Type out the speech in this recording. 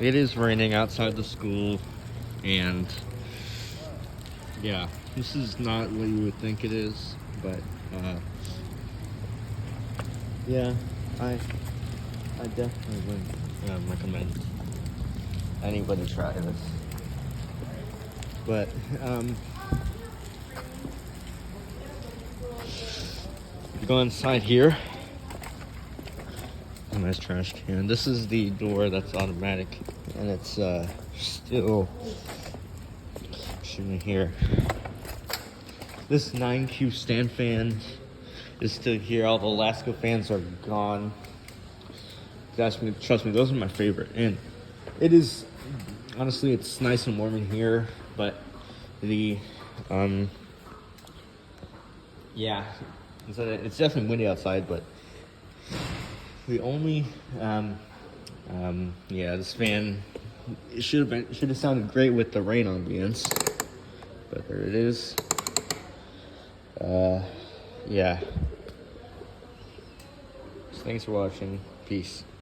It is raining outside the school, and yeah, this is not what you would think it is, but yeah, I definitely would recommend anybody try this. But you go inside here. A nice trash can. This is the door that's automatic, and it's still shooting here. This 9Q stand fan is still here. All the Alaska fans are gone. Trust me, those are my favorite. And it is, honestly, it's nice and warm in here, but the, yeah, it's definitely windy outside, but the only, yeah, this fan, it should have sounded great with the rain ambience, but there it is. Yeah. So thanks for watching. Peace.